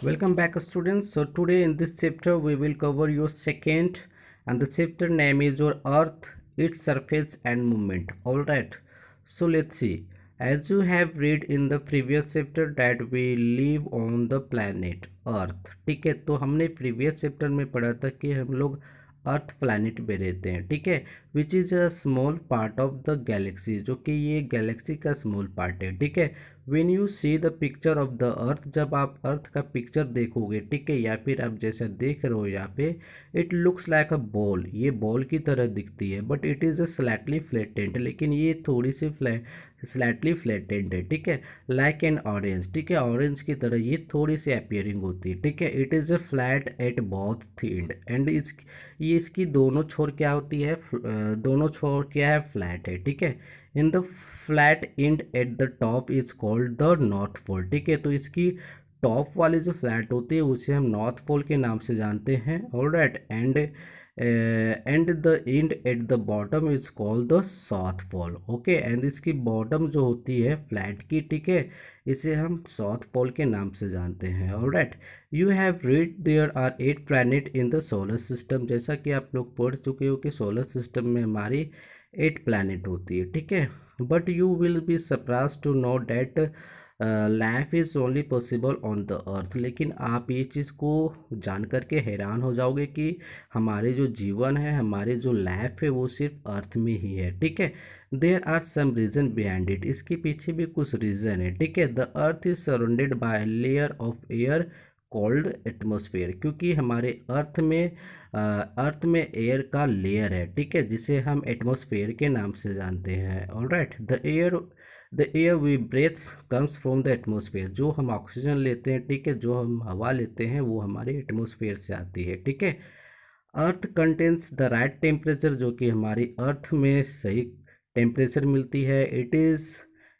Welcome back students. So today in this chapter we will cover your second and the chapter name is your earth, its surface and movement. Alright. So let's see. As you have read in the previous chapter that we live on the planet earth. ठीक है, तो हमने previous chapter में पढ़ा था कि हम लोग अर्थ प्लैनेट पे रहते हैं. ठीक है, which is a small part of the Galaxy, जो कि ये गैलेक्सी का स्मॉल पार्ट है. ठीक है, when you see the picture of the अर्थ, जब आप अर्थ का पिक्चर देखोगे, ठीक है, या फिर आप जैसा देख रहे हो यहाँ पे, it looks like a ball, ये बॉल की तरह दिखती है, but it is a slightly flattened, लेकिन ये थोड़ी सी स्लैटली फ्लैटेंड है. ठीक है, लाइक एन ऑरेंज. ठीक है, ऑरेंज की तरह ये थोड़ी सी अपियरिंग होती है. ठीक है, it is a flat at both and and ये इसकी दोनों छोर क्या होती है, दोनों छोर क्या है, फ्लैट है. ठीक है, in the flat and at the top is called the north pole. ठीक है, तो इसकी टॉप वाली जो फ्लैट होती है उसे हम नॉर्थ पोल के नाम से जानते हैं. Alright, and the end at the bottom is called the south pole. Okay, and इसकी बॉटम जो होती है फ्लैट की, ठीक है, इसे हम साउथ पोल के नाम से जानते हैं. Alright, you have read there are 8 planet in the solar system. जैसा कि आप लोग पढ़ चुके हो कि सोलर सिस्टम में हमारी 8 प्लैनेट होती है. ठीक है, but you will be surprise to know that life is only possible on the earth. लेकिन आप ये चीज़ को जान करके हैरान हो जाओगे कि हमारे जो जीवन है, हमारी जो लाइफ है, वो सिर्फ अर्थ में ही है. ठीक है, there are some reason behind it, इसके पीछे भी कुछ रीज़न है. ठीक है, the earth is surrounded by layer of air called atmosphere, क्योंकि हमारे अर्थ में एयर का लेयर है. ठीक है, जिसे हम एटमॉस्फेयर के नाम से जानते हैं. Alright, the air we breaths comes from the atmosphere, जो हम ऑक्सीजन लेते हैं, ठीक है, जो हम हवा लेते हैं, वो हमारे एटमॉस्फेयर से आती है. ठीक है, earth contains the right temperature, जो कि हमारी अर्थ में सही टेम्परेचर मिलती है.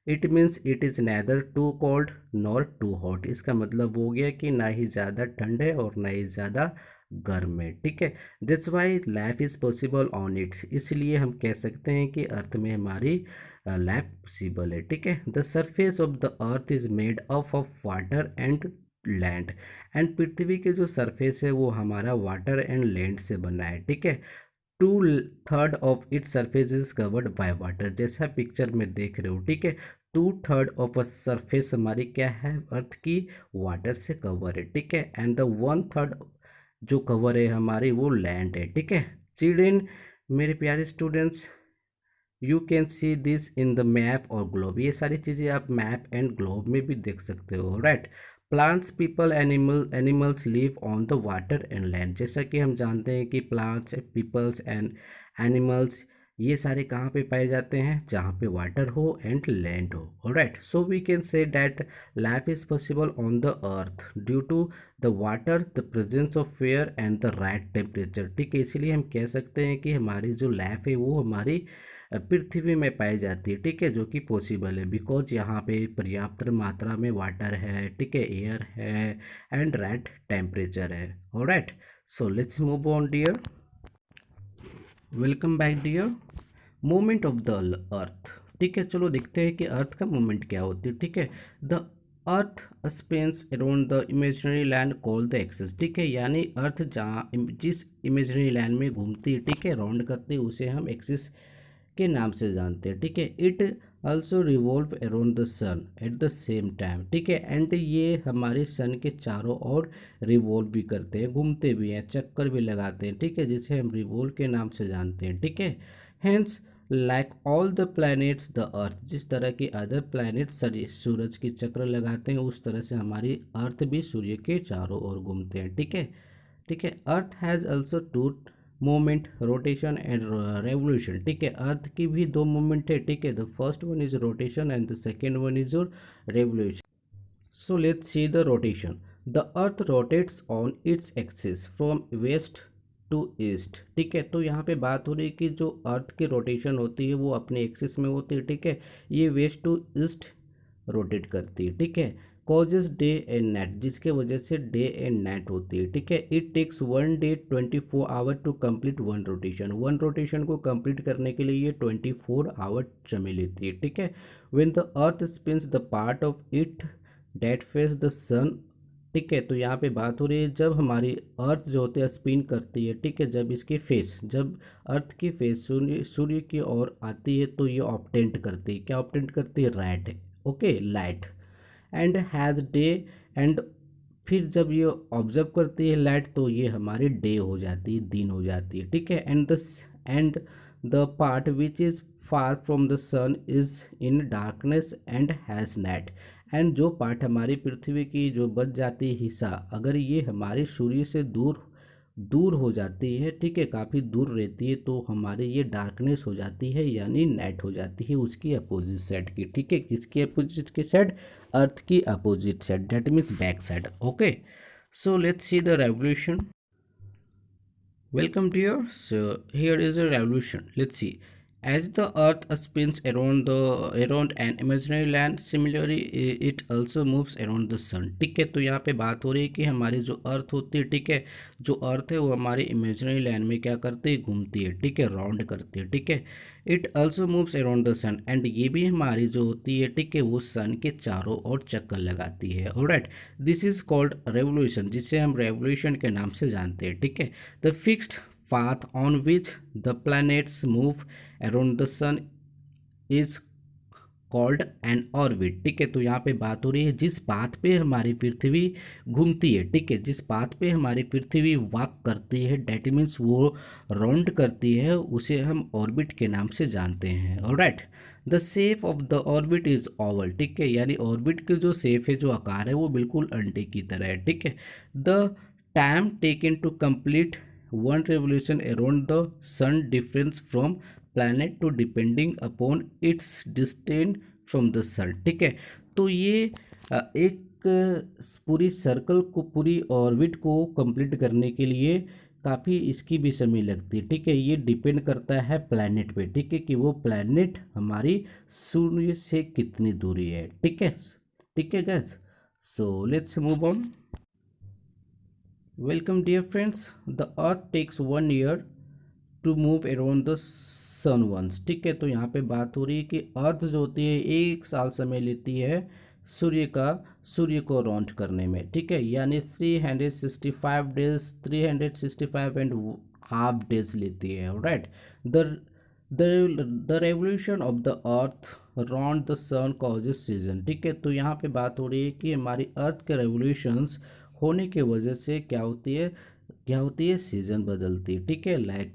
It means it is neither too cold nor too hot. इसका मतलब वो हो गया कि ना ही ज़्यादा ठंड है और ना ही ज़्यादा गर्म है. ठीक है, that's why life is possible on it, इसलिए हम कह सकते हैं कि अर्थ में हमारी लाइफ पॉसिबल है. ठीक है, the surface of the earth is made up of water and land, and पृथ्वी के जो सरफेस है वो हमारा वाटर एंड लैंड से बना है. ठीक है, 2/3 of its surface is covered by water, जैसा पिक्चर में देख रहे हो. ठीक है, 2/3 ऑफ अ सरफेस हमारी क्या है, अर्थ की, वाटर से कवर है. ठीक है, एंड द 1/3 जो कवर है हमारी, वो लैंड है. ठीक है चिल्ड्रेन, मेरे प्यारे students, you can see this in the map और ग्लोब. ये सारी चीज़ें आप मैप एंड ग्लोब में भी देख सकते हो. Right, plants, people, animals live on the water and land. जैसा कि हम जानते हैं कि प्लांट्स, पीपल्स एंड एनिमल्स, ये सारे कहाँ पे पाए जाते हैं, जहाँ पे वाटर हो एंड लैंड हो. Alright, so we can say that life is possible on the earth due to the water, the presence of air and the right temperature. ठीक है, इसलिए हम कह सकते हैं कि हमारी जो लाइफ है वो हमारी पृथ्वी में पाई जाती है. ठीक है, जो कि पॉसिबल है बिकॉज यहाँ पे पर्याप्त मात्रा में वाटर है. ठीक है, एयर है एंड राइट टेम्परेचर है. Alright, so let's move on dear. Welcome back dear. Movement of the earth. ठीक है, चलो देखते हैं कि अर्थ का मूवमेंट क्या होती है. ठीक है, the earth spans around the imaginary land called the axis. ठीक है, यानी अर्थ जहाँ जिस इमेजनरी लैंड में घूमती है, ठीक है, राउंड करती है, उसे हम एक्सिस के नाम से जानते हैं. ठीक है, it also revolve around the sun at the same time. ठीक है, एंड ये हमारे सन के चारों ओर रिवॉल्व भी करते हैं, घूमते भी हैं, चक्कर भी लगाते हैं. ठीक है, जिसे हम रिवॉल्व के नाम से जानते हैं. ठीक है, hence like all the planets the earth, जिस तरह की अदर प्लैनेट्स सूरज की चक्र लगाते हैं, उस तरह से हमारी अर्थ भी सूर्य के चारों ओर घूमते हैं. ठीक है, ठीक है, earth has also two moment, rotation and revolution. ठीक है, अर्थ की भी दो मोमेंट है. ठीक है, the first one is rotation and the second one is your revolution. So let's see the rotation. The earth rotates on its axis from west to east. ठीक है, तो यहाँ पे बात हो रही है कि जो अर्थ की रोटेशन होती है वो अपने एक्सिस में होती है. ठीक है, ये वेस्ट टू ईस्ट रोटेट करती है. ठीक है, कॉजेज डे एंड नाइट, जिसके वजह से डे एंड नाइट होती है. ठीक है, it takes 1 day 24 hour to complete one rotation. One rotation को कंप्लीट करने के लिए ये 24 आवर समय लेती है. ठीक है, when the earth spins the part of it that face the sun ठीक है। तो यहाँ पे बात हो रही है जब हमारी अर्थ जो होती है स्पिन करती है, ठीक है, जब इसके फेस, जब अर्थ की फेस सूर्य की ओर आती है तो ये ऑब्टेंट करती है, क्या ऑब्टेंट करती है, right, okay, light, and has day, and फिर जब ये ऑब्जर्व करती है लाइट तो ये हमारी डे हो जाती है, दिन हो जाती है, ठीक है। And the part which is far from the sun is in darkness and has night, and जो पार्ट हमारी पृथ्वी की जो बच जाती है हिस्सा, अगर ये हमारे सूर्य से दूर दूर हो जाती है, ठीक है, काफ़ी दूर रहती है, तो हमारे ये डार्कनेस हो जाती है, यानी नाइट हो जाती है उसकी अपोजिट साइड की, ठीक है, किसकी अपोजिट की साइड, अर्थ की opposite side, that means back side, okay. So let's see the revolution. Welcome dear. So here is a revolution. Let's see. As the earth spins around an imaginary land, similarly it also moves around the sun. ठीक है। तो यहाँ पे बात हो रही है कि हमारी जो अर्थ होती है, ठीक है, जो अर्थ है वो हमारी इमेजिनरी लैंड में क्या करती है, घूमती है, ठीक है, राउंड करती है, ठीक है। It also moves around the sun, and ये भी हमारी जो होती है, ठीक है, वो सन के चारों ओर चक्कर लगाती है, alright. This is called revolution, जिसे हम रेवोल्यूशन के नाम से जानते हैं, ठीक है। The fixed path on which the planets move around the sun is called an orbit, ठीक है। तो यहाँ पे बात हो रही है जिस पाथ पे हमारी पृथ्वी घूमती है, ठीक है, जिस पाथ पे हमारी पृथ्वी वॉक करती है, डेट मीन्स वो राउंड करती है, उसे हम ऑर्बिट के नाम से जानते हैं, alright. The shape of the orbit is Oval, ठीक है, यानी ऑर्बिट की जो शेप है, जो आकार है, वो बिल्कुल अंडे की तरह है, ठीक है। The time taken to complete one revolution around the sun difference from planet to depending upon its distance from the sun, ठीक है। तो ये एक पूरी सर्कल को, पूरी ऑर्बिट को कंप्लीट करने के लिए काफ़ी इसकी भी समय लगती है, ठीक है। ये डिपेंड करता है प्लैनेट पे, ठीक है, कि वो प्लैनेट हमारी सूर्य से कितनी दूरी है, ठीक है, ठीक है guys. So let's move on. Welcome dear friends. The earth takes 1 year to move around the sun once, ठीक है। तो यहाँ पे बात हो रही है कि अर्थ जो होती है 1 साल समय लेती है सूर्य को राउंड करने में, ठीक है, यानी 365 डेज, 365.5 लेती है, right. The the revolution of the earth round the sun causes season, ठीक है। तो यहाँ पे बात हो रही है कि हमारी अर्थ के रेवोल्यूशंस होने की वजह से क्या होती है, सीज़न बदलती है, ठीक है, लाइक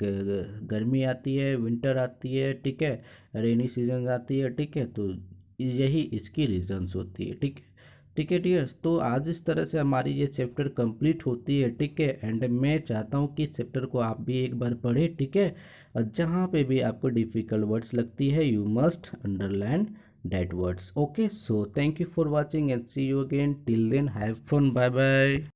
गर्मी आती है, विंटर आती है, ठीक है, रेनी सीजन आती है, ठीक है। तो यही इसकी रीजंस होती है, ठीक है, ठीक है डियर्स। तो आज इस तरह से हमारी ये चैप्टर कंप्लीट होती है, ठीक है। एंड मैं चाहता हूँ कि इस चैप्टर को आप भी एक बार पढ़ें, ठीक है, और जहाँ पे भी आपको डिफ़िकल्ट वर्ड्स लगती है you must underline that words, okay। So thank you for watching and see you again, till then have fun, bye bye।